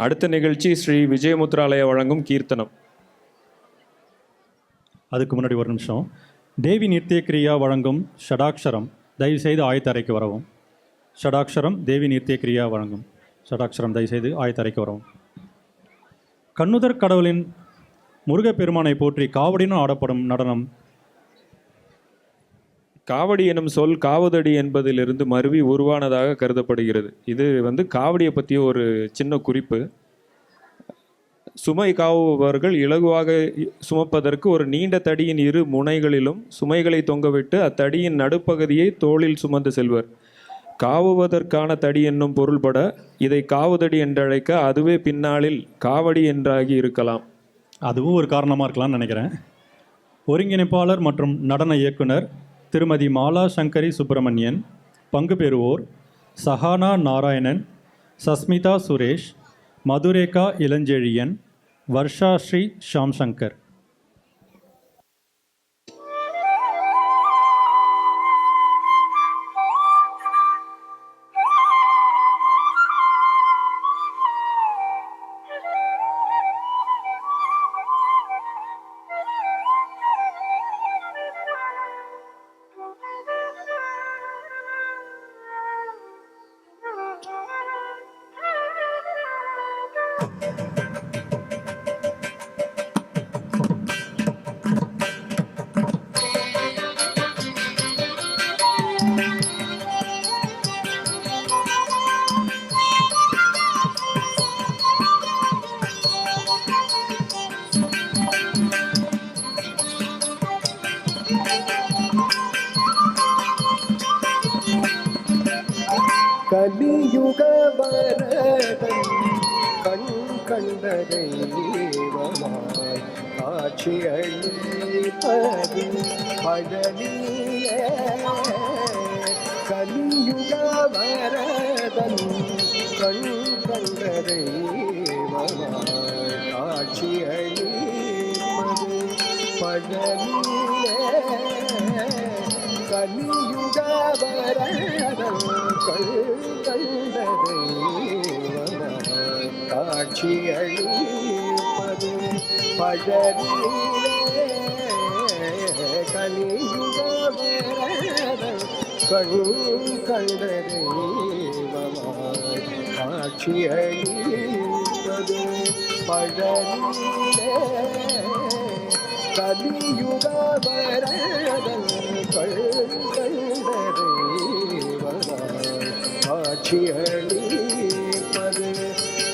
அடுத்த நிகழ்ச்சி ஸ்ரீ விஜயமுத்ராலயா வழங்கும் கீர்த்தனம். அதுக்கு முன்னாடி ஒரு நிமிஷம். தேவி நித்திய கிரியா வழங்கும் ஷடாக்ஷரம் தயவுசெய்து ஆயத்தறைக்கு வரவும். ஷடாக்ஷரம் தேவி நித்திய கிரியா வழங்கும் ஷடாக்ஷரம் தயவுசெய்து ஆயத்தறைக்கு வரவும். கண்ணுதர் கடவுளின் முருகப்பெருமானை போற்றி காவடினும் ஆடப்படும் நடனம். காவடி எனும் சொல் காவதடி என்பதிலிருந்து மருவி உருவானதாக கருதப்படுகிறது. இது காவடியை பற்றிய ஒரு சின்ன குறிப்பு. சுமை காவுபவர்கள் இலகுவாக சுமப்பதற்கு ஒரு நீண்ட தடியின் இரு முனைகளிலும் சுமைகளை தொங்கவிட்டு அத்தடியின் நடுப்பகுதியை தோளில் சுமந்து செல்வர். காவுவதற்கான தடி என்னும் பொருள்பட இதை காவுதடி என்றழைக்க அதுவே பின்னாளில் காவடி என்றாகி இருக்கலாம். அதுவும் ஒரு காரணமாக இருக்கலாம்னு நினைக்கிறேன். ஒருங்கிணைப்பாளர் மற்றும் நடன இயக்குனர் திருமதி மாலா சங்கரி சுப்பிரமணியன், பங்கு பெறுவோர் சஹானா நாராயணன், சஸ்மிதா சுரேஷ், மதுரேகா இளஞ்செழியன், வர்ஷா ஸ்ரீ ஷாம்சங்கர். கலியுக வரதன் கண் கண்ட தெய்வமாய் காட்சி அளிப்பது பழனிய. கலியுக வரதன் கண் கண்ட தெய்வமாய் காட்சி அளிப்பது பழனிய. கலியுக வரதன் கண்டதை காட்சி அளிப்பது பழனியிலே. கலியுக வரதன் கண்டதை காட்சி அளிப்பது பழனியிலே. கலியுக வரதன் கண்டதை காட்சி அளிப்பது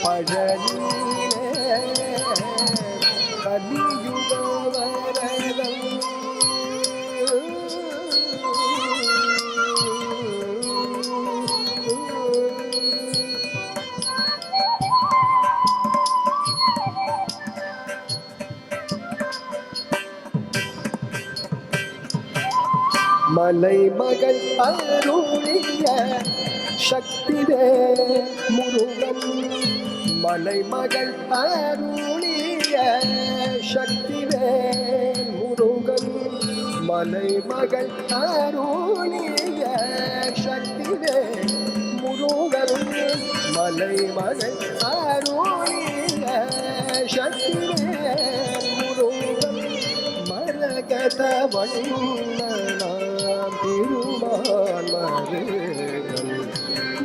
பழனியிலே. கலியுக வரதன் மலை மகள் அருளிய சக்திவே முருகன். மலை மகள் அருளிய சக்திவே முருகன். மலை மகள் அருளிய சக்திவே முருகன். மலை மகள் அருளிய சக்திவே முருகன். மரகத வண்ணனாம் திருமால் மருகன்.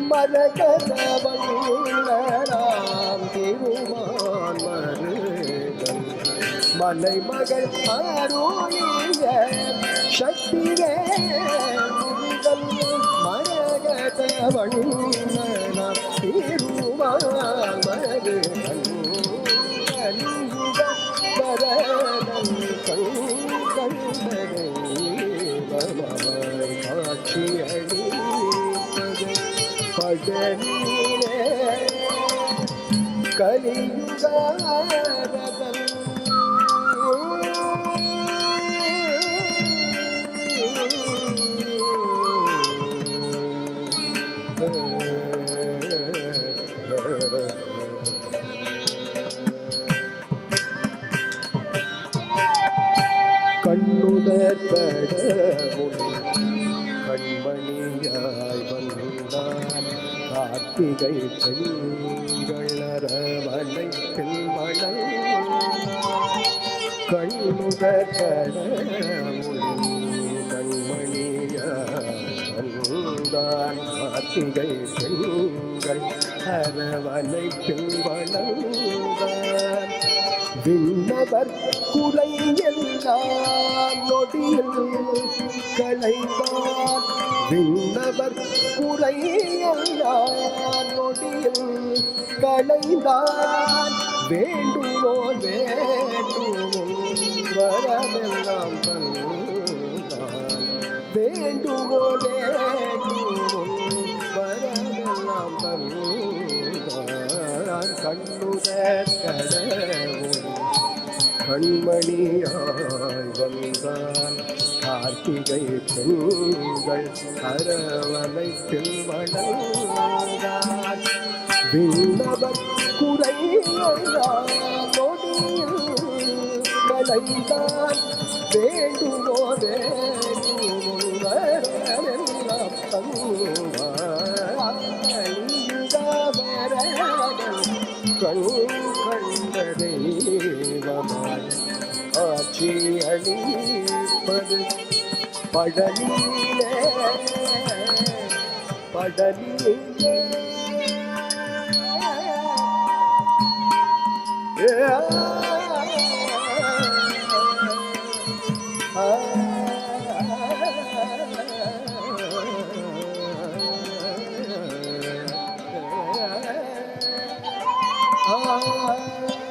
மரகத வண்ணனாம் திருமால் மருகன். மலை மகள் அருளிய சக்தியே முருகன். மரகத வண்ணனாம் திருமால் மருகன். கலியுக வரதன் கண்டதை காட்சி அளிப்பது பழனியிலே. கலியுக வரதன் கண்ணுதர் கடவுள் கண்மணியாய் வந்தான். கார்த்திகை பெண்கள் அரவணைக்க கடவுளின் கண்மணியான் கார்த்திகை பெண்கள் அரவணைப்பில் வளர்ந்தான் விண்ணவர் குலை எல்லாம் நொடியில் களைவான் விண்ணவர் குலை எல்லாம் நொடியில் களைந்தான் வேண்டுமோ வேண்டுமோ வரமெல்லாம் தந்தான் வேண்டுமோ வேண்டுமோ வரமெல்லாம் தந்தான் கண்ணுதற் கடவுள் கண்மணியாய் வந்தான் கார்த்திகை பெண்கள் அரவணைப்பில் வளர்ந்தான் விண்ணவர் குறையெல்லாம் நொடியில் களைந்தான் வேண்டுமோ வேண்டுமெல்லாம் தந்தான் கண் கண்ட தெய்வமாய் ஆட்சி அளிப்பது படலிலே படலிலே Ah